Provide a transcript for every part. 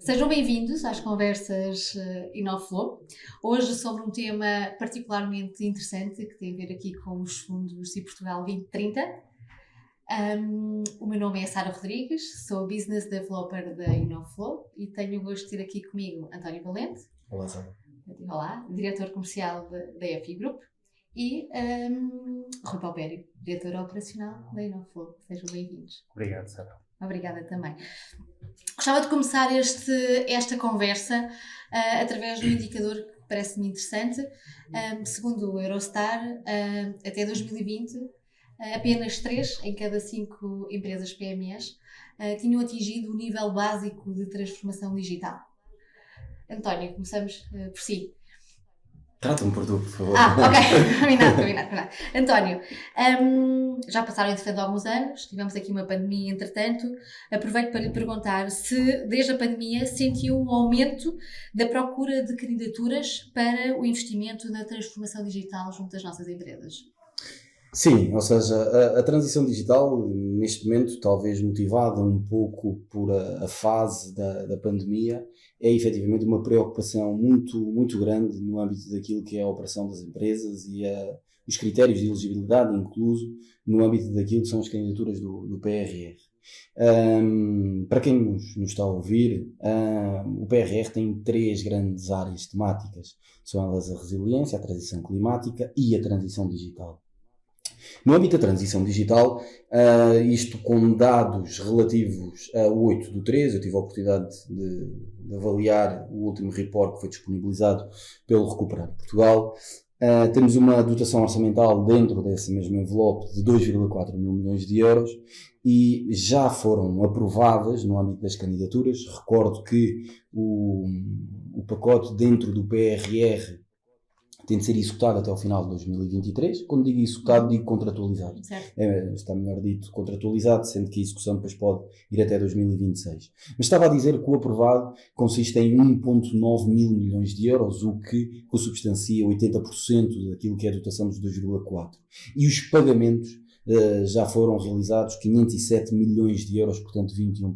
Sejam bem-vindos às conversas InnoFlow. Hoje sobre um tema particularmente interessante que tem a ver aqui com os fundos e Portugal 2030. O meu nome é Sara Rodrigues, sou Business Developer da InnoFlow e tenho o gosto de ter aqui comigo António Valente. Olá, Sara. Olá, diretor comercial da EFI Group e Rui Palpério, diretor operacional da InnoFlow. Sejam bem-vindos. Obrigado, Sara. Obrigada também. Gostava de começar esta conversa através de um indicador que parece-me interessante. Segundo o Eurostar, até 2020, apenas 3 em cada 5 empresas PMEs tinham atingido o nível básico de transformação digital. António, começamos por si. Trata-me por tu, por favor. Ok. Combinado. António, já passaram entretanto alguns anos, tivemos aqui uma pandemia entretanto. Aproveito para lhe perguntar se desde a pandemia sentiu um aumento da procura de candidaturas para o investimento na transformação digital junto às nossas empresas. Sim, ou seja, a transição digital, neste momento, talvez motivada um pouco por a fase da pandemia, é efetivamente uma preocupação muito grande no âmbito daquilo que é a operação das empresas e os critérios de elegibilidade, incluso no âmbito daquilo que são as candidaturas do PRR. Para quem nos está a ouvir, o PRR tem 3 grandes áreas temáticas. São elas a resiliência, a transição climática e a transição digital. No âmbito da transição digital, isto com dados relativos a 8/3, eu tive a oportunidade de avaliar o último report que foi disponibilizado pelo Recuperar Portugal. Temos uma dotação orçamental dentro desse mesmo envelope de 2,4 mil milhões de euros e já foram aprovadas no âmbito das candidaturas. Recordo que o pacote dentro do PRR tem de ser executado até ao final de 2023. Quando digo executado, digo contratualizado. Está melhor dito contratualizado, sendo que a execução depois pode ir até 2026. Mas estava a dizer que o aprovado consiste em 1,9 mil milhões de euros, o que consubstancia 80% daquilo que é a dotação dos 2,4. E os pagamentos já foram realizados 507 milhões de euros, portanto 21%.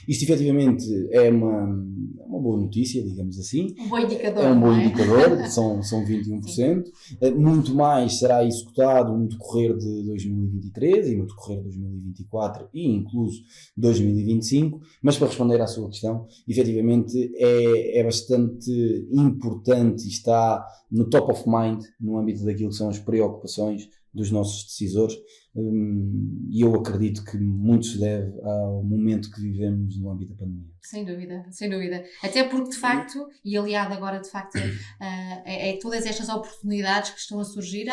Isto efetivamente é uma boa notícia, digamos assim. Um bom indicador. É um bom indicador, são 21%. Muito mais será executado no decorrer de 2023 e no decorrer de 2024 e incluso 2025. Mas para responder à sua questão, efetivamente é bastante importante e está no top of mind no âmbito daquilo que são as preocupações dos nossos decisores, e eu acredito que muito se deve ao momento que vivemos no âmbito da pandemia. Sem dúvida. Até porque, de facto, e aliado agora, de facto, todas estas oportunidades que estão a surgir,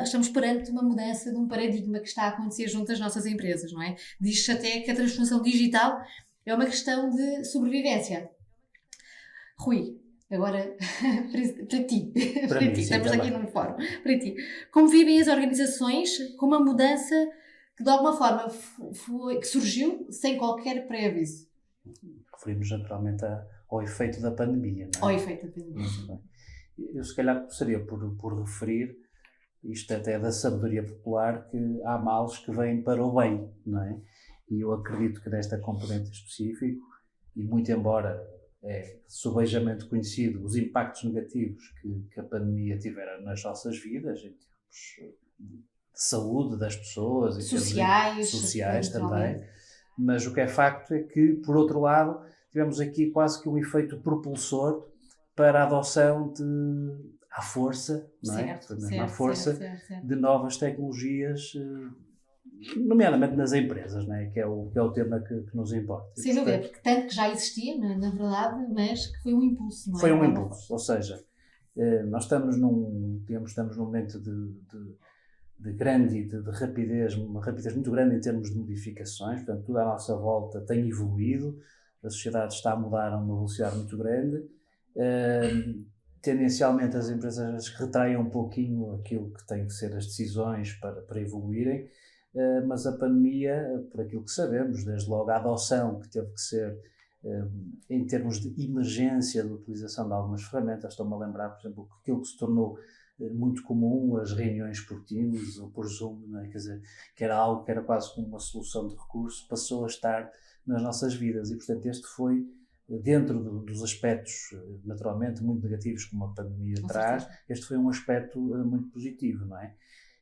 estamos perante uma mudança de um paradigma que está a acontecer junto às nossas empresas, não é? Diz-se até que a transformação digital é uma questão de sobrevivência. Rui, agora, para ti, estamos aqui num fórum, para ti, como vivem as organizações com uma mudança que de alguma forma que surgiu sem qualquer pré-aviso? Referimos naturalmente ao efeito da pandemia, não é? Ao efeito da pandemia. Eu se calhar começaria por referir, isto até é da sabedoria popular, que há males que vêm para o bem, não é? E eu acredito que nesta componente específico, e muito embora é subejamente conhecido os impactos negativos que a pandemia tiveram nas nossas vidas, em termos de saúde das pessoas, sociais também, mas o que é facto é que, por outro lado, tivemos aqui quase que um efeito propulsor para a adoção à força, não é? À força de novas tecnologias, nomeadamente nas empresas, não é? Que é o tema que nos importa. Sem dúvida, porque tanto que já existia, na verdade, mas que foi um impulso, não é? Foi um impulso, ou seja, nós estamos num momento de grande e de rapidez, uma rapidez muito grande em termos de modificações, portanto, tudo à nossa volta tem evoluído, a sociedade está a mudar a uma velocidade muito grande. Tendencialmente as empresas retraem um pouquinho aquilo que têm que ser as decisões para evoluírem, mas a pandemia, por aquilo que sabemos, desde logo a adoção que teve que ser em termos de emergência de utilização de algumas ferramentas, estou-me a lembrar, por exemplo, aquilo que se tornou muito comum as reuniões por Teams ou por Zoom, não é? Quer dizer, que era algo que era quase como uma solução de recurso, passou a estar nas nossas vidas e, portanto, este foi, dentro dos aspectos naturalmente muito negativos que uma pandemia traz, este foi um aspecto muito positivo, não é?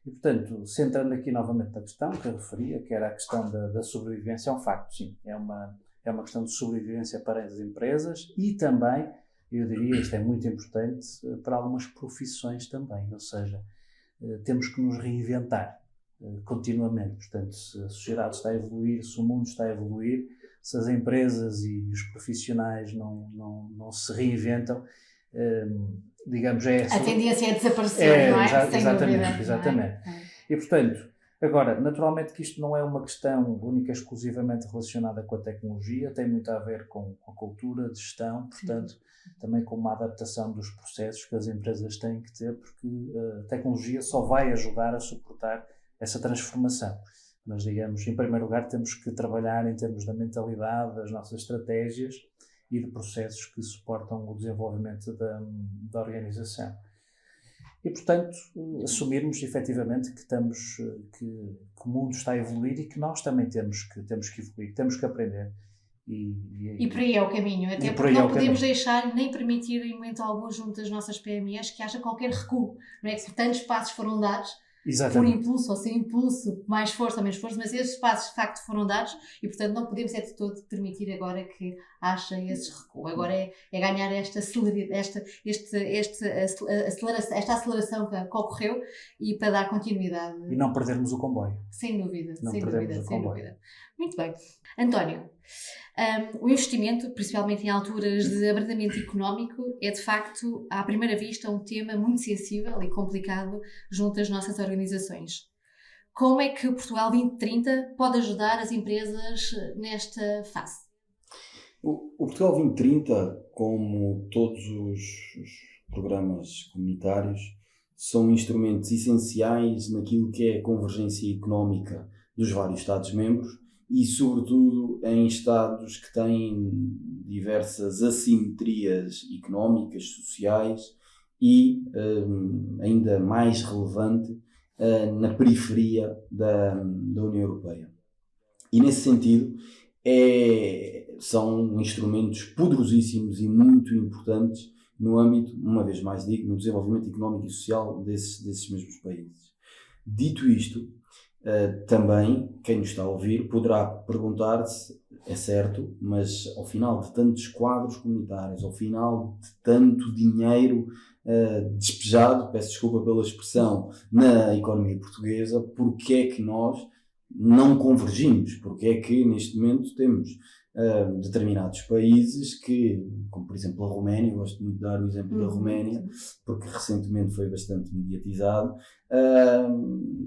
E, portanto, centrando aqui novamente na questão que eu referia, que era a questão da sobrevivência, é um facto, sim, é uma questão de sobrevivência para as empresas e também, eu diria, isto é muito importante, para algumas profissões também, ou seja, temos que nos reinventar continuamente. Portanto, se a sociedade está a evoluir, se o mundo está a evoluir, se as empresas e os profissionais não se reinventam, digamos, a tendência é desaparecer, não é? Exatamente, exatamente. Não é? E, portanto, agora, naturalmente que isto não é uma questão única e exclusivamente relacionada com a tecnologia, tem muito a ver com a cultura de gestão, portanto, também com uma adaptação dos processos que as empresas têm que ter, porque a tecnologia só vai ajudar a suportar essa transformação. Mas, digamos, em primeiro lugar, temos que trabalhar em termos da mentalidade, das nossas estratégias e de processos que suportam o desenvolvimento da organização. E, portanto, assumirmos efetivamente que o mundo está a evoluir e que nós também temos que evoluir, temos que aprender. E por aí é o caminho, até porque não podemos deixar nem permitir em momento algum junto das nossas PMEs que haja qualquer recuo, não é? Que tantos passos foram dados, por impulso ou sem impulso, mais força ou menos força, mas esses passos de facto foram dados e, portanto, não podemos de todo permitir agora que haja esse recuo. Agora é ganhar esta aceleração que ocorreu e para dar continuidade. E não perdermos o comboio. Sem dúvida, sem dúvida. Muito bem. António, o investimento, principalmente em alturas de abrandamento económico, é de facto, à primeira vista, um tema muito sensível e complicado junto às nossas organizações. Como é que o Portugal 2030 pode ajudar as empresas nesta fase? O Portugal 2030, como todos os programas comunitários, são instrumentos essenciais naquilo que é a convergência económica dos vários Estados-membros e, sobretudo, em Estados que têm diversas assimetrias económicas, sociais e, ainda mais relevante, na periferia da União Europeia. E, nesse sentido, são instrumentos poderosíssimos e muito importantes no âmbito, uma vez mais digo, no desenvolvimento económico e social desses mesmos países. Dito isto, também, quem nos está a ouvir poderá perguntar-se, é certo, mas ao final de tantos quadros comunitários, ao final de tanto dinheiro despejado, peço desculpa pela expressão, na economia portuguesa, porque é que nós não convergimos? Porque é que neste momento temos determinados países que, como por exemplo a Roménia, eu gosto muito de dar o exemplo da Roménia, porque recentemente foi bastante mediatizado,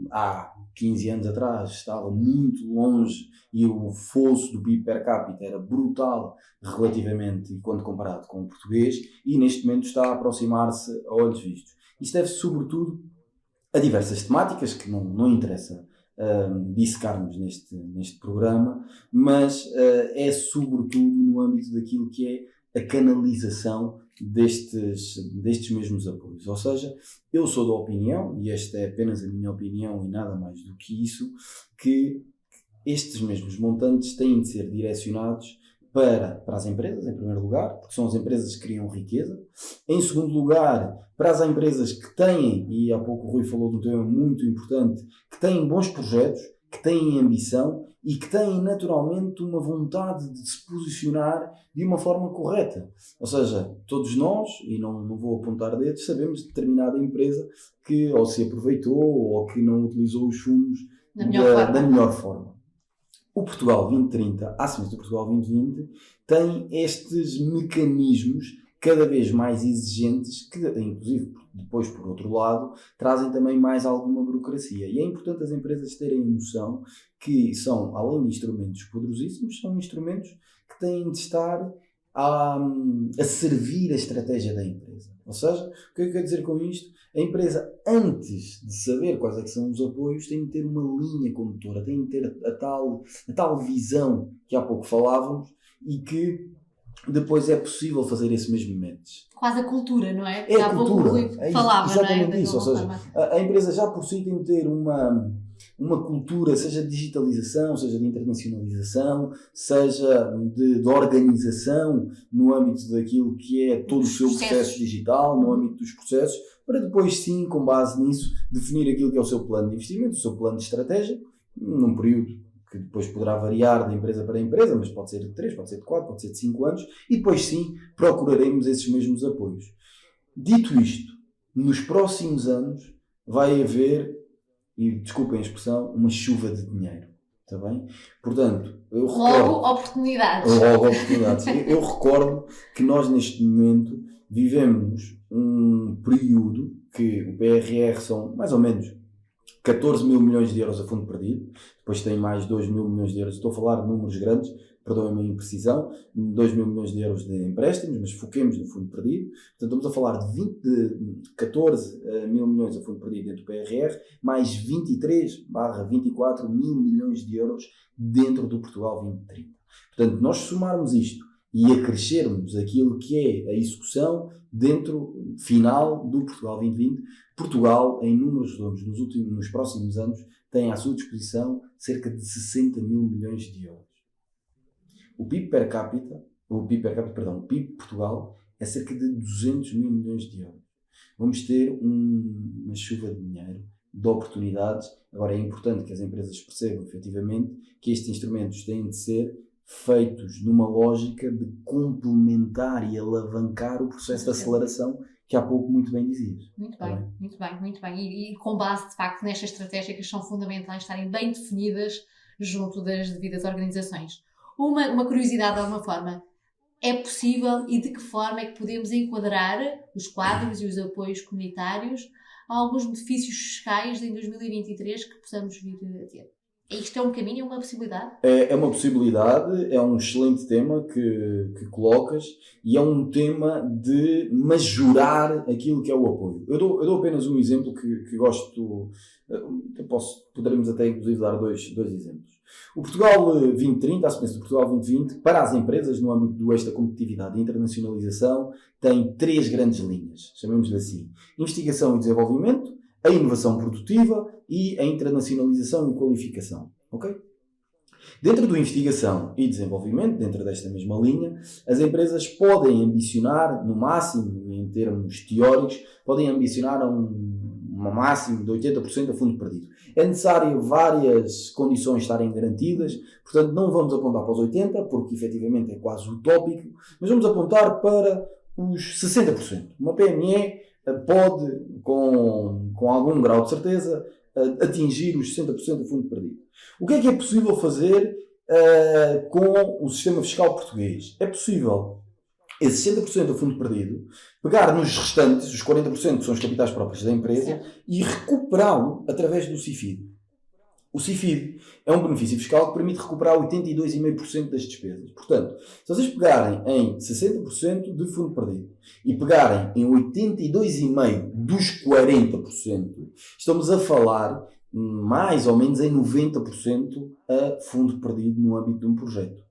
há 15 anos atrás estava muito longe e o fosso do PIB per capita era brutal relativamente quando comparado com o português e neste momento está a aproximar-se a olhos vistos. Isto deve-se sobretudo a diversas temáticas que não interessa dissecarmos neste programa, mas é sobretudo no âmbito daquilo que é a canalização destes mesmos apoios. Ou seja, eu sou da opinião, e esta é apenas a minha opinião e nada mais do que isso, que estes mesmos montantes têm de ser direcionados para as empresas, em primeiro lugar, porque são as empresas que criam riqueza. Em segundo lugar, para as empresas que têm, e há pouco o Rui falou de um tema muito importante, que têm bons projetos, que têm ambição e que têm naturalmente uma vontade de se posicionar de uma forma correta. Ou seja, todos nós, e não vou apontar dedos, sabemos de determinada empresa que ou se aproveitou ou que não utilizou os fundos da melhor forma. O Portugal 2030, à semelhança do Portugal 2020, tem estes mecanismos cada vez mais exigentes que, inclusive, depois, por outro lado, trazem também mais alguma burocracia. E é importante as empresas terem noção que são, além de instrumentos poderosíssimos, são instrumentos que têm de estar a servir a estratégia da empresa. Ou seja, o que eu quero dizer com isto? A empresa, antes de saber quais é que são os apoios, tem de ter uma linha condutora, tem de ter a tal visão que há pouco falávamos e que depois é possível fazer esse mesmo match. Quase a cultura, não é? É a cultura. O Rui falava, exatamente, não é? isso. Ou seja, a empresa já por si tem de ter uma cultura, seja de digitalização, seja de internacionalização, seja de organização no âmbito daquilo que é todo o seu processo digital, no âmbito dos processos, para depois sim, com base nisso, definir aquilo que é o seu plano de investimento, o seu plano de estratégia, num período que depois poderá variar de empresa para empresa, mas pode ser de 3, pode ser de 4, pode ser de 5 anos, e depois sim procuraremos esses mesmos apoios. Dito isto, nos próximos anos vai haver, e desculpem a expressão, uma chuva de dinheiro. Está bem? Portanto, eu recordo... Logo oportunidades. Eu recordo que nós neste momento vivemos um período que o PRR são mais ou menos 14 mil milhões de euros a fundo perdido, depois tem mais 2 mil milhões de euros, estou a falar de números grandes, perdoem-me a imprecisão, 2 mil milhões de euros de empréstimos, mas foquemos no fundo perdido. Portanto, estamos a falar de 14 mil milhões a fundo perdido dentro do PRR, mais 23/24 mil milhões de euros dentro do Portugal 2030. Portanto, nós somarmos isto e acrescermos aquilo que é a execução dentro final do Portugal 2020, Portugal, em números redondos, nos próximos anos, tem à sua disposição cerca de 60 mil milhões de euros. O PIB de Portugal é cerca de 200 mil milhões de euros. Vamos ter uma chuva de dinheiro, de oportunidades. Agora é importante que as empresas percebam efetivamente que estes instrumentos têm de ser feitos numa lógica de complementar e alavancar o processo de aceleração que há pouco muito bem dizias. Muito bem. E com base, de facto, nestas estratégias que são fundamentais estarem bem definidas junto das devidas organizações. Uma curiosidade, de alguma forma, é possível e de que forma é que podemos enquadrar os quadros e os apoios comunitários a alguns benefícios fiscais em 2023 que possamos vir a ter? Isto é um caminho, é uma possibilidade? É uma possibilidade, é um excelente tema que colocas e é um tema de majorar aquilo que é o apoio. Eu dou apenas um exemplo que gosto, poderemos até inclusive dar dois exemplos. O Portugal 2030, a sequência do Portugal 2020, para as empresas no âmbito do eixo da competitividade e internacionalização, tem 3 grandes linhas, chamemos-lhe assim: investigação e desenvolvimento, a inovação produtiva e a internacionalização e qualificação. Ok? Dentro do investigação e desenvolvimento, dentro desta mesma linha, as empresas podem ambicionar, no máximo, em termos teóricos, podem ambicionar a um máximo de 80% a fundo perdido. É necessário várias condições estarem garantidas, portanto não vamos apontar para os 80%, porque efetivamente é quase utópico, mas vamos apontar para os 60%. Uma PME pode, com algum grau de certeza, atingir os 60% a fundo perdido. O que é possível fazer com o sistema fiscal português? É possível esse 60% a fundo perdido, pegar nos restantes, os 40% que são os capitais próprios da empresa, e recuperá-lo através do CIFID. O CIFID é um benefício fiscal que permite recuperar 82,5% das despesas. Portanto, se vocês pegarem em 60% de fundo perdido e pegarem em 82,5% dos 40%, estamos a falar mais ou menos em 90% a fundo perdido no âmbito de um projeto.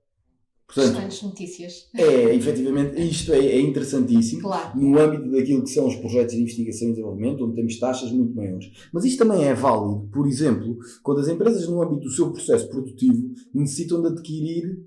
Portanto, excelentes notícias. Efetivamente, isto é interessantíssimo, claro, no âmbito daquilo que são os projetos de investigação e desenvolvimento, onde temos taxas muito maiores. Mas isto também é válido, por exemplo, quando as empresas no âmbito do seu processo produtivo necessitam de adquirir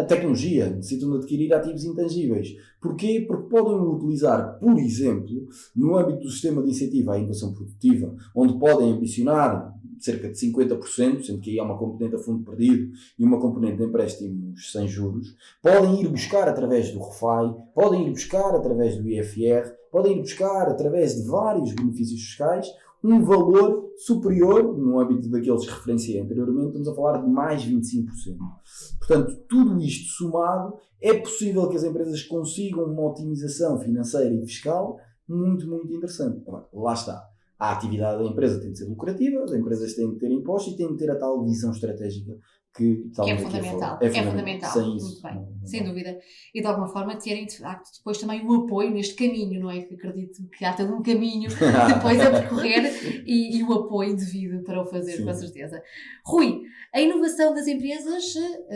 tecnologia, necessitam de adquirir ativos intangíveis. Porquê? Porque podem utilizar, por exemplo, no âmbito do sistema de incentivo à inovação produtiva, onde podem ambicionar cerca de 50%, sendo que aí há uma componente a fundo perdido e uma componente de empréstimos sem juros, podem ir buscar através do REFAI, podem ir buscar através do IFR, podem ir buscar através de vários benefícios fiscais um valor superior, no âmbito daqueles que referenciei anteriormente, estamos a falar de mais 25%. Portanto, tudo isto somado, é possível que as empresas consigam uma otimização financeira e fiscal muito, muito interessante. Lá está. A atividade da empresa tem de ser lucrativa, as empresas têm de ter impostos e têm de ter a tal visão estratégica que é estávamos aqui a fundamental. falar. É fundamental. Sem Muito isso, bem, sem dúvida. E de alguma forma terem, de facto, depois também um apoio neste caminho, não é? Que acredito que há todo um caminho depois a percorrer e o apoio devido para o fazer, Sim. com certeza. Rui, a inovação das empresas,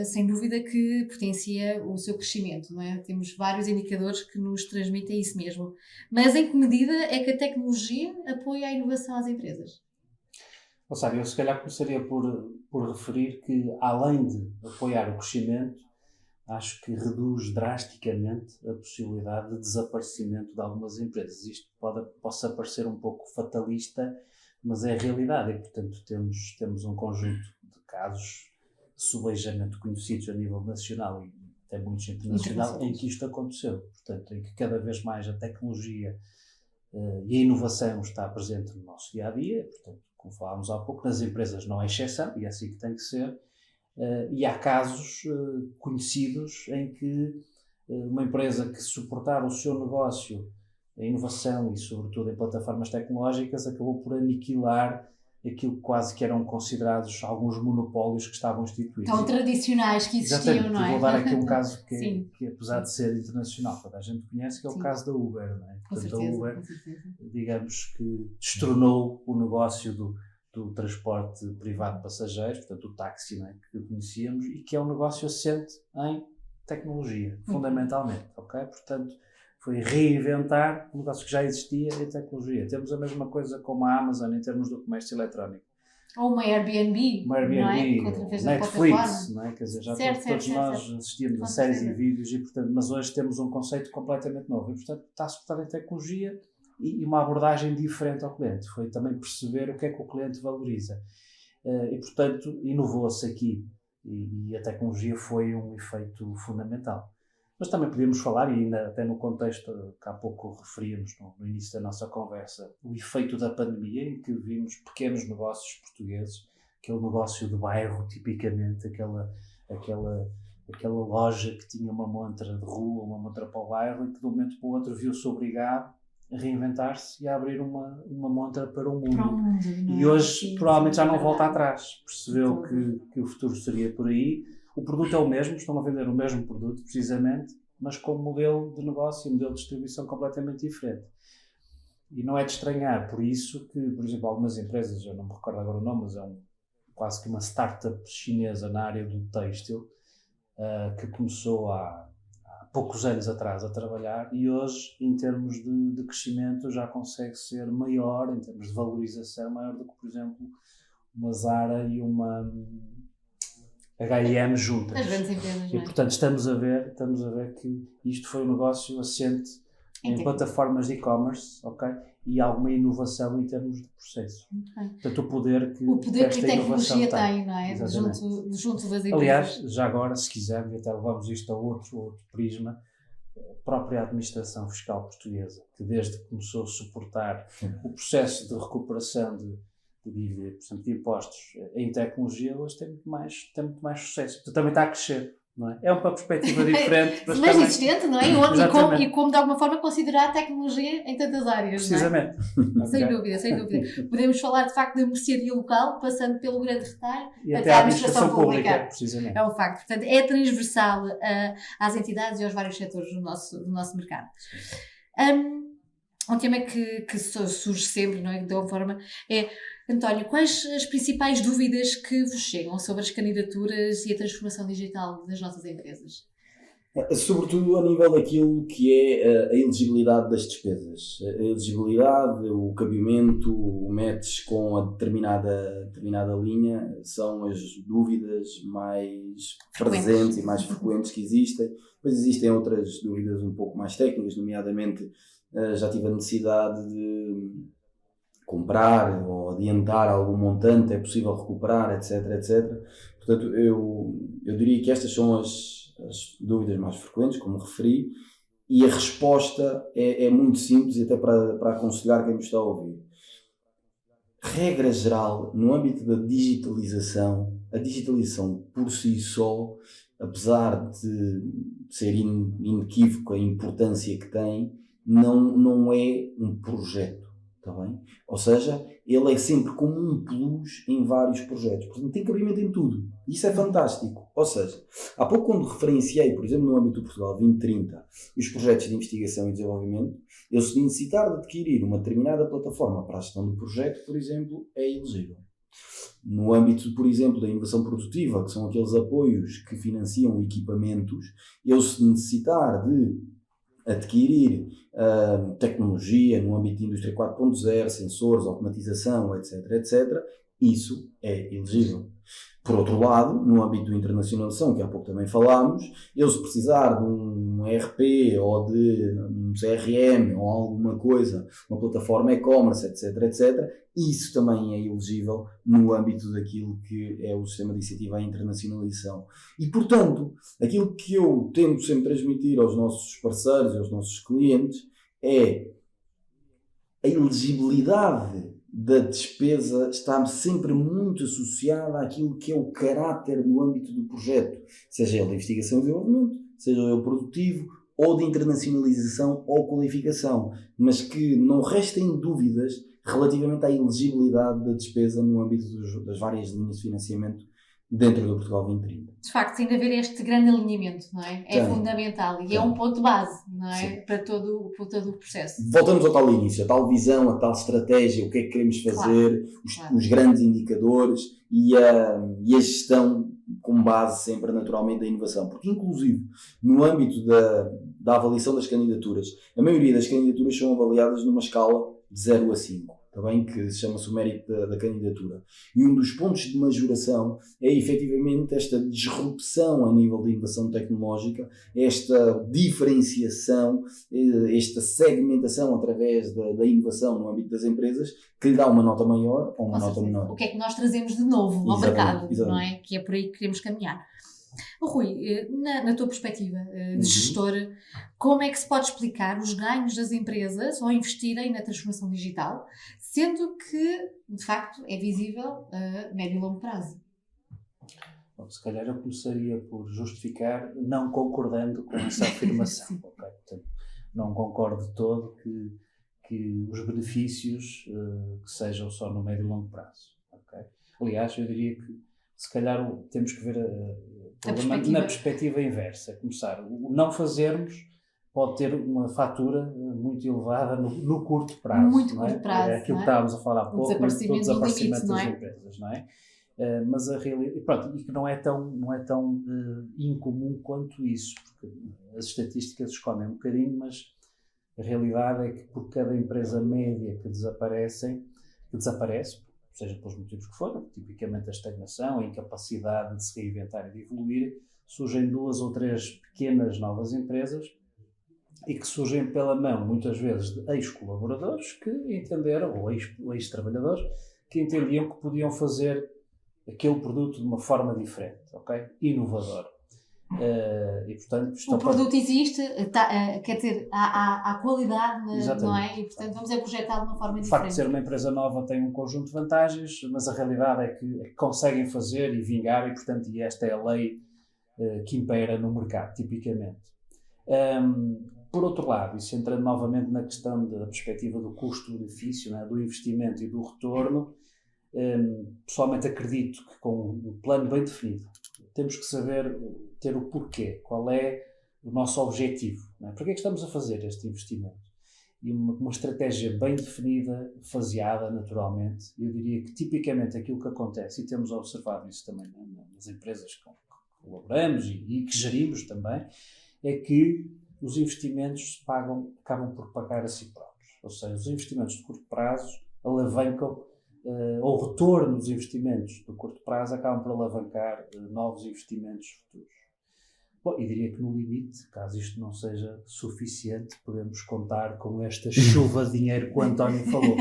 sem dúvida que potencia o seu crescimento, não é? Temos vários indicadores que nos transmitem isso mesmo. Mas em que medida é que a tecnologia apoia a inovação às empresas? Ou seja, eu se calhar começaria por referir que, além de apoiar o crescimento, acho que reduz drasticamente a possibilidade de desaparecimento de algumas empresas. Isto possa parecer um pouco fatalista, mas é a realidade. E, portanto, temos um conjunto de casos subejamente conhecidos a nível nacional e até muitos internacional em que isto aconteceu. Portanto, em que cada vez mais a tecnologia e a inovação está presente no nosso dia-a-dia. Portanto, como falámos há pouco, nas empresas não é exceção, e é assim que tem que ser. E há casos conhecidos em que uma empresa que suportar o seu negócio, a inovação e sobretudo em plataformas tecnológicas, acabou por aniquilar aquilo que quase que eram considerados alguns monopólios que estavam instituídos. Tão tradicionais que existiam, exatamente, não é? Vou dar aqui um caso que apesar Sim. de ser internacional, toda a gente conhece, que é o caso da Uber, não é? Portanto, a Uber, digamos que destronou o negócio do transporte privado de passageiros, portanto o táxi, não é? Que conhecíamos, e que é um negócio assente em tecnologia, fundamentalmente, ok? Portanto, foi reinventar um negócio que já existia em tecnologia. Temos a mesma coisa como a Amazon em termos do comércio eletrónico. Ou uma Airbnb, não é? Netflix, não é? Quer dizer, já todos nós assistimos a séries e vídeos, e, portanto, mas hoje temos um conceito completamente novo. E, portanto, está suportado em tecnologia e uma abordagem diferente ao cliente. Foi também perceber o que é que o cliente valoriza. E, portanto, inovou-se aqui. E a tecnologia foi um efeito fundamental. Mas também podíamos falar, e ainda até no contexto que há pouco referíamos no início da nossa conversa, o efeito da pandemia, em que vimos pequenos negócios portugueses, aquele negócio de bairro, tipicamente, aquela loja que tinha uma montra de rua, uma montra para o bairro, e que de um momento para o outro viu-se obrigado a reinventar-se e a abrir uma montra para o mundo. E hoje provavelmente já não volta atrás. Percebeu que o futuro seria por aí. O produto é o mesmo, estão a vender o mesmo produto, precisamente, mas com um modelo de negócio e um modelo de distribuição completamente diferente. E não é de estranhar, por isso que, por exemplo, algumas empresas, eu não me recordo agora o nome, mas é quase que uma startup chinesa na área do têxtil, que começou há poucos anos atrás a trabalhar, e hoje, em termos de crescimento, já consegue ser maior, em termos de valorização, maior do que, por exemplo, uma Zara e uma H&M juntas. As grandes empresas, e, portanto, estamos a ver que isto foi um negócio assente em plataformas de e-commerce, ok? E alguma inovação em termos de processo. Portanto, o poder que a tecnologia tem, não é? Junto das empresas. Aliás, já agora, se quisermos, até levamos isto a outro prisma, a própria administração fiscal portuguesa, que desde que começou a suportar o processo de recuperação de dívida, portanto, de impostos em tecnologia, hoje tem muito mais sucesso. Portanto, também está a crescer, não é? É uma perspectiva diferente. Mas também existente, não é? E como de alguma forma considerar a tecnologia em tantas áreas, precisamente. Não é? Sem dúvida. Podemos falar, de facto, da mercearia local, passando pelo grande retalho e até a administração pública. Precisamente. É um facto. Portanto, é transversal às entidades e aos vários setores do nosso mercado. Um tema que surge sempre, não é? De alguma forma, é: António, quais as principais dúvidas que vos chegam sobre as candidaturas e a transformação digital das nossas empresas? Sobretudo a nível daquilo que é a elegibilidade das despesas. A elegibilidade, o cabimento, o match com a determinada linha são as dúvidas mais presentes e mais frequentes que existem. Depois existem outras dúvidas um pouco mais técnicas, nomeadamente já tive a necessidade de comprar ou adiantar algum montante, é possível recuperar, etc. Portanto, eu diria que estas são as dúvidas mais frequentes, como referi, e a resposta é muito simples e até para aconselhar quem me está a ouvir. Regra geral, no âmbito da digitalização, a digitalização por si só, apesar de ser inequívoca a importância que tem, não é um projeto. Está bem? Ou seja, ele é sempre como um plus em vários projetos. Portanto, tem cabimento em tudo. Isso é fantástico. Ou seja, há pouco quando referenciei, por exemplo, no âmbito do Portugal 2030, os projetos de investigação e desenvolvimento, eu, se necessitar de adquirir uma determinada plataforma para a gestão do projeto, por exemplo, é elegível. No âmbito, por exemplo, da inovação produtiva, que são aqueles apoios que financiam equipamentos, eu, se necessitar de adquirir tecnologia no âmbito de indústria 4.0, sensores, automatização, etc., isso é elegível. Por outro lado, no âmbito da internacionalização, que há pouco também falámos, eu, se precisar de um ERP ou de um CRM ou alguma coisa, uma plataforma e-commerce, etc., isso também é elegível no âmbito daquilo que é o sistema de incentivo à internacionalização. E, portanto, aquilo que eu tento sempre transmitir aos nossos parceiros e aos nossos clientes é a elegibilidade da despesa está sempre muito associada àquilo que é o caráter no âmbito do projeto, seja ele de investigação e desenvolvimento, seja ele produtivo, ou de internacionalização ou qualificação, mas que não restem dúvidas relativamente à elegibilidade da despesa no âmbito das várias linhas de financiamento dentro do Portugal 2030. De facto, tem de haver este grande alinhamento, não é? É fundamental e é um ponto base, não é? Para todo o processo. Voltamos ao tal início, a tal visão, a tal estratégia, o que é que queremos fazer, os grandes indicadores e a gestão com base sempre naturalmente da inovação. Porque, inclusive, no âmbito da avaliação das candidaturas, a maioria das candidaturas são avaliadas numa escala de 0 a 5. Também, que chama-se o mérito da candidatura. E um dos pontos de majoração é efetivamente esta disrupção a nível de inovação tecnológica, esta diferenciação, esta segmentação através da inovação no âmbito das empresas, que lhe dá uma nota maior ou uma nota menor. O que é que nós trazemos de novo ao mercado, não é? Que é por aí que queremos caminhar. Rui, na tua perspectiva de gestor, como é que se pode explicar os ganhos das empresas ao investirem na transformação digital, sendo que, de facto, é visível a médio e longo prazo? Bom, se calhar eu começaria por justificar não concordando com essa afirmação. Okay? Portanto, não concordo de todo que os benefícios que sejam só no médio e longo prazo. Okay? Aliás, eu diria que se calhar temos que ver na perspectiva inversa. Começar, o não fazermos pode ter uma fatura muito elevada no curto prazo. Muito curto prazo. É aquilo que estávamos a falar há pouco, do desaparecimento das empresas, não é? Mas a realidade, pronto, e que não é tão incomum quanto isso, porque as estatísticas escondem um bocadinho, mas a realidade é que por cada empresa média que desaparece, seja pelos motivos que forem, tipicamente a estagnação, a incapacidade de se reinventar e de evoluir, surgem 2 ou 3 pequenas novas empresas e que surgem pela mão, muitas vezes, de ex-colaboradores que entenderam, ou ex-trabalhadores, que entendiam que podiam fazer aquele produto de uma forma diferente, ok? Inovador. E, portanto, o produto existe, quer dizer, há qualidade, não é? E, portanto, vamos projetá-lo de uma forma diferente. O facto de ser uma empresa nova tem um conjunto de vantagens, mas a realidade é que conseguem fazer e vingar, e, portanto, esta é a lei que impera no mercado, tipicamente. Por outro lado, isso entrando novamente na questão da perspectiva do custo-benefício, né, do investimento e do retorno, pessoalmente acredito que com um plano bem definido, temos que saber ter o porquê, qual é o nosso objetivo, não é? Porquê é que estamos a fazer este investimento? E uma estratégia bem definida, faseada naturalmente. Eu diria que tipicamente aquilo que acontece, e temos observado isso também nas empresas com que colaboramos e que gerimos também, é que os investimentos acabam por pagar a si próprios. Ou seja, os investimentos de curto prazo alavancam, ou o retorno dos investimentos do curto prazo acabam por alavancar novos investimentos futuros. Bom, e diria que no limite, caso isto não seja suficiente, podemos contar com esta chuva de dinheiro que o António falou.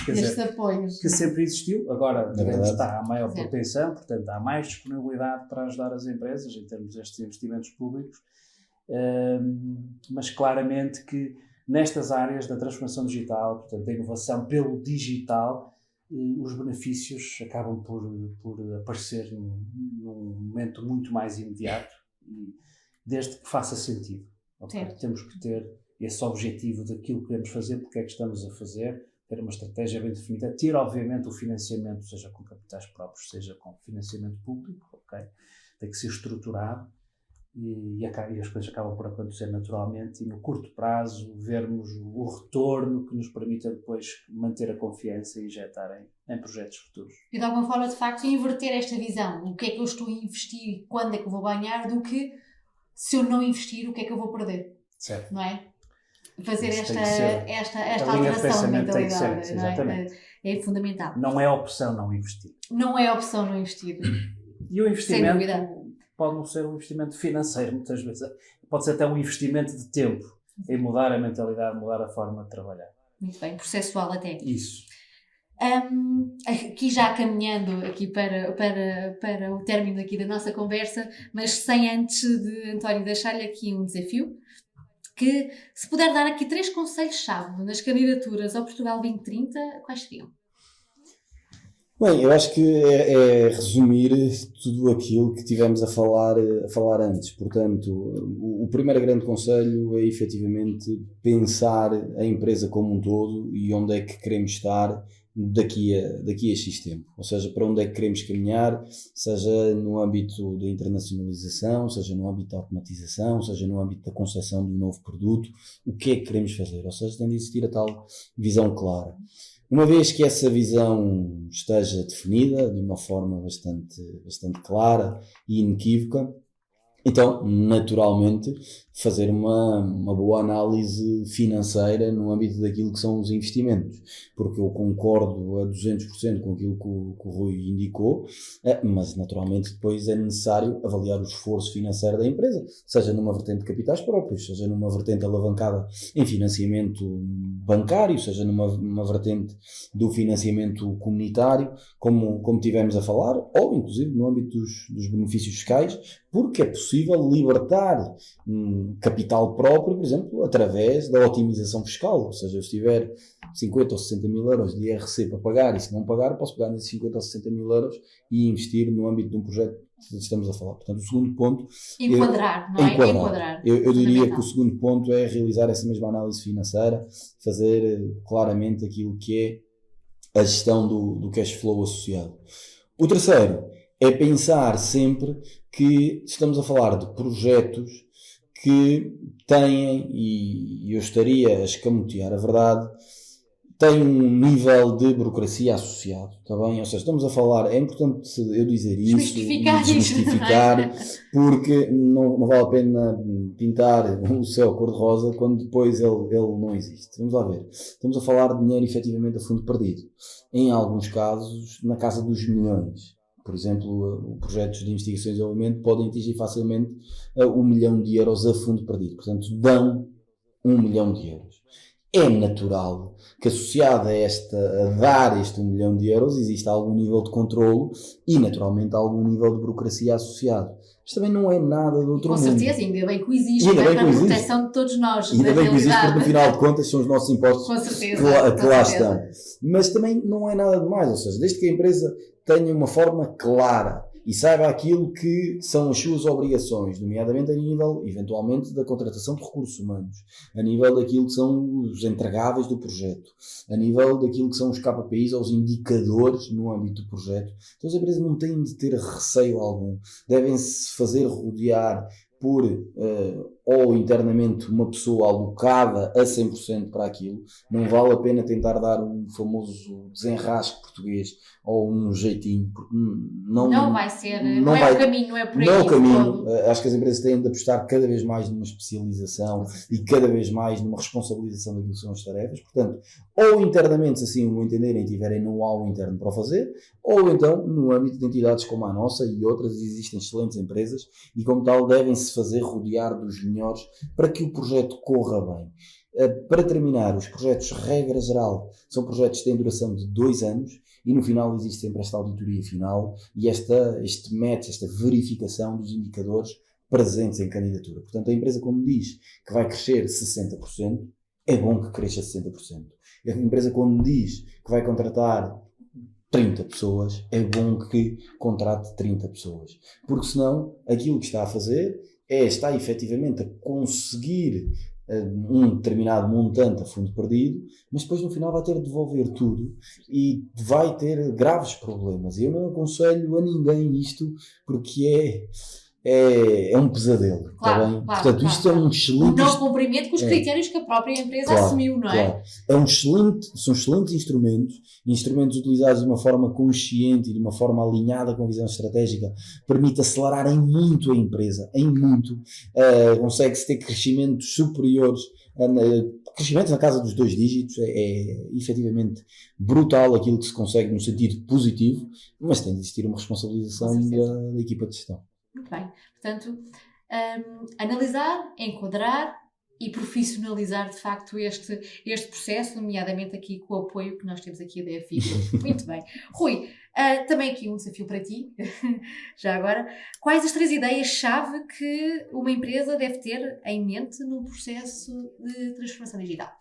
Quer dizer, apoios. Que sempre existiu, agora está a maior propensão, portanto há mais disponibilidade para ajudar as empresas em termos destes investimentos públicos, mas claramente que nestas áreas da transformação digital, portanto da inovação pelo digital, os benefícios acabam por aparecer num momento muito mais imediato, desde que faça sentido. Okay? Temos que ter esse objetivo daquilo que queremos fazer, porque é que estamos a fazer, ter uma estratégia bem definida, ter obviamente o financiamento, seja com capitais próprios, seja com financiamento público, ok? Tem que ser estruturado e as coisas acabam por acontecer naturalmente, e no curto prazo vermos o retorno que nos permita depois manter a confiança e injetar em projetos futuros. E de alguma forma, de facto, inverter esta visão, o que é que eu estou a investir, quando é que eu vou ganhar, do que se eu não investir, o que é que eu vou perder, certo. Não é? Fazer Isso esta alteração de mentalidade, não é? É fundamental. Não é opção não investir. Não é opção não investir. E o investimento pode não ser um investimento financeiro, muitas vezes. Pode ser até um investimento de tempo em mudar a mentalidade, mudar a forma de trabalhar. Muito bem, processual até. Isso. Aqui já caminhando aqui para o término aqui da nossa conversa, mas sem antes de António deixar-lhe aqui um desafio, que se puder dar aqui 3 conselhos-chave nas candidaturas ao Portugal 2030, quais seriam? Bem, eu acho que é resumir tudo aquilo que tivemos a falar antes. Portanto, o primeiro grande conselho é efetivamente pensar a empresa como um todo e onde é que queremos estar daqui a X tempo. Ou seja, para onde é que queremos caminhar, seja no âmbito da internacionalização, seja no âmbito da automatização, seja no âmbito da concepção de um novo produto, o que é que queremos fazer. Ou seja, tem de existir a tal visão clara. Uma vez que essa visão esteja definida de uma forma bastante clara e inequívoca, então, naturalmente, fazer uma boa análise financeira no âmbito daquilo que são os investimentos, porque eu concordo a 200% com aquilo que o Rui indicou, mas naturalmente depois é necessário avaliar o esforço financeiro da empresa, seja numa vertente de capitais próprios, seja numa vertente alavancada em financiamento bancário, seja numa vertente do financiamento comunitário, como tivemos a falar, ou inclusive no âmbito dos benefícios fiscais, porque é possível libertar capital próprio, por exemplo, através da otimização fiscal. Ou seja, eu se tiver 50 ou 60 mil euros de IRC para pagar, e se não pagar, posso pegar nesses 50 ou 60 mil euros e investir no âmbito de um projeto que estamos a falar. Portanto, o segundo ponto... Enquadrar, não é? Enquadrar. Eu diria que o segundo ponto é realizar essa mesma análise financeira, fazer claramente aquilo que é a gestão do cash flow associado. O terceiro é pensar sempre que estamos a falar de projetos que têm, e eu estaria a escamotear a verdade, têm um nível de burocracia associado, está bem? Ou seja, estamos a falar, é importante eu dizer isso e desmistificar, porque não vale a pena pintar o céu cor-de-rosa quando depois ele não existe. Vamos lá ver. Estamos a falar de dinheiro efetivamente a fundo perdido. Em alguns casos, na casa dos milhões. Por exemplo, projetos de investigação e desenvolvimento podem atingir facilmente 1 milhão de euros a fundo perdido. Portanto, dão 1 milhão de euros. É natural que associado a dar este 1 milhão de euros exista algum nível de controlo e, naturalmente, algum nível de burocracia associado. Mas também não é nada do outro mundo. Com certeza, ainda bem que existe, para a proteção de todos nós. Ainda bem que existe, porque no final de contas são os nossos impostos que lá estão. Mas também não é nada demais, ou seja, desde que a empresa tenha uma forma clara e saiba aquilo que são as suas obrigações, nomeadamente a nível, eventualmente, da contratação de recursos humanos, a nível daquilo que são os entregáveis do projeto, a nível daquilo que são os KPIs ou os indicadores no âmbito do projeto. Então as empresas não têm de ter receio algum, devem-se fazer rodear por ou internamente uma pessoa alocada a 100% para aquilo. Não vale a pena tentar dar um famoso desenrasque português ou um jeitinho, porque não vai ser, não é o caminho, não é por aí. Não é o caminho. Acho que as empresas têm de apostar cada vez mais numa especialização e cada vez mais numa responsabilização daquilo que são as tarefas. Portanto, ou internamente, se assim o entenderem, tiverem know-how interno para o fazer, ou então no âmbito de entidades como a nossa e outras, existem excelentes empresas e como tal devem-se fazer rodear dos melhores para que o projeto corra bem. Para terminar, os projetos, regra geral, são projetos que têm duração de 2 anos e no final existe sempre esta auditoria final e este match, esta verificação dos indicadores presentes em candidatura. Portanto, a empresa, como diz que vai crescer 60%, é bom que cresça 60%. A empresa, quando diz que vai contratar 30 pessoas, é bom que contrate 30 pessoas. Porque senão, aquilo que está a fazer está efetivamente a conseguir um determinado montante a fundo perdido, mas depois no final vai ter de devolver tudo e vai ter graves problemas. Eu não aconselho a ninguém isto, porque é um pesadelo. Tá bem? Portanto, isto é um excelente... O não cumprimento com os critérios que a própria empresa assumiu, não é? São excelentes instrumentos utilizados de uma forma consciente e de uma forma alinhada com a visão estratégica, permite acelerar em muito a empresa, consegue-se ter crescimentos superiores, crescimentos na casa dos 2 dígitos, é efetivamente brutal aquilo que se consegue no sentido positivo, mas tem de existir uma responsabilização da equipa de gestão. Muito bem. Portanto, analisar, enquadrar e profissionalizar, de facto, este processo, nomeadamente aqui com o apoio que nós temos aqui da FIG. Muito bem. Rui, também aqui um desafio para ti, já agora. Quais as 3 ideias-chave que uma empresa deve ter em mente num processo de transformação digital?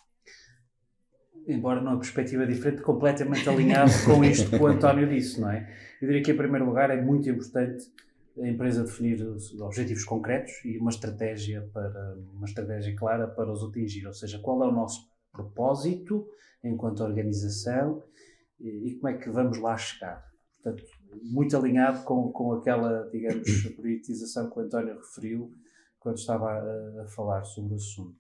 Embora numa perspectiva diferente, completamente alinhado com isto que o António disse, não é? Eu diria que, em primeiro lugar, é muito importante a empresa definir os objetivos concretos e uma estratégia clara para os atingir, ou seja, qual é o nosso propósito enquanto organização e como é que vamos lá chegar. Portanto, muito alinhado com aquela, digamos, priorização que o António referiu quando estava a falar sobre o assunto.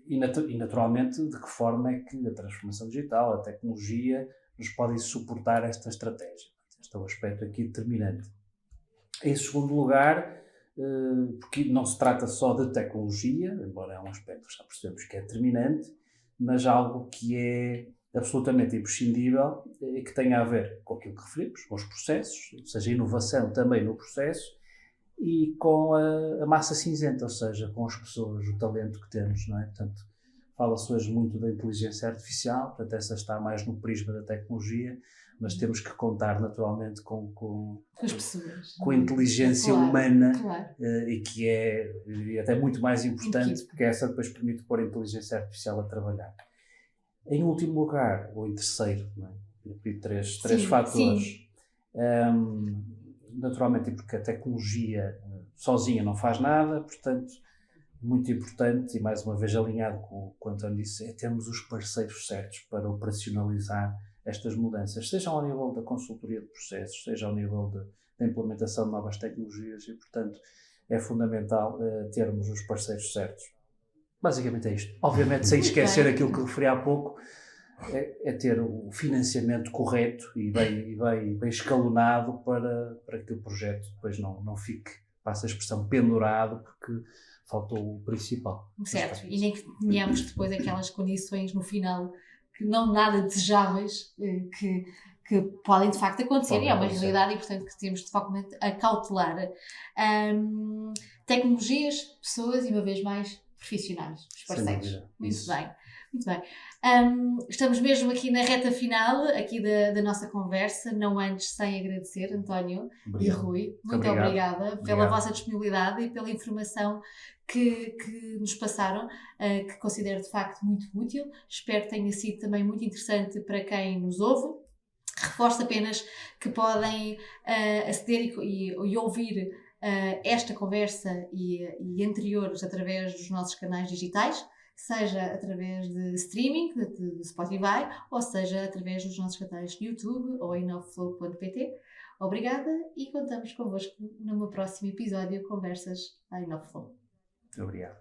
E naturalmente, de que forma é que a transformação digital, a tecnologia, nos podem suportar esta estratégia. Este é o aspecto aqui determinante. Em segundo lugar, porque não se trata só de tecnologia, embora é um aspecto que já percebemos que é determinante, mas algo que é absolutamente imprescindível e que tem a ver com aquilo que referimos, com os processos, ou seja, a inovação também no processo, e com a massa cinzenta, ou seja, com as pessoas, o talento que temos, não é? Portanto, fala-se hoje muito da inteligência artificial, portanto, essa está mais no prisma da tecnologia, mas temos que contar naturalmente com as pessoas, com a inteligência humana, claro. E que é até muito mais importante, porque essa depois permite pôr a inteligência artificial a trabalhar. Em último lugar, ou em terceiro, não é? Três fatores. Naturalmente, porque a tecnologia sozinha não faz nada, portanto, muito importante, e mais uma vez alinhado com o que o António disse, é termos os parceiros certos para operacionalizar estas mudanças, seja ao nível da consultoria de processos, seja ao nível da implementação de novas tecnologias, e, portanto, é fundamental termos os parceiros certos. Basicamente é isto. Obviamente, sem esquecer aquilo que referi há pouco, é ter o financiamento correto e bem escalonado para que o projeto depois não fique, passa a expressão, pendurado, porque faltou o principal. Certo, e nem que tenhamos depois aquelas condições no final que não nada desejáveis, que podem de facto acontecer, e é uma realidade, e portanto que temos de facto a cautelar. Tecnologias, pessoas e uma vez mais profissionais, os parceiros. Muito bem. Estamos mesmo aqui na reta final aqui da nossa conversa, não antes sem agradecer António e Rui. Muito obrigada pela vossa disponibilidade e pela informação que nos passaram, que considero de facto muito útil. Espero que tenha sido também muito interessante para quem nos ouve. Reforço apenas que podem aceder e ouvir esta conversa e anteriores através dos nossos canais digitais, seja através de streaming, de Spotify, ou seja através dos nossos canais de YouTube ou inoveflow.pt. Obrigada e contamos convosco no meu próximo episódio Conversas à Inoveflow. Obrigado.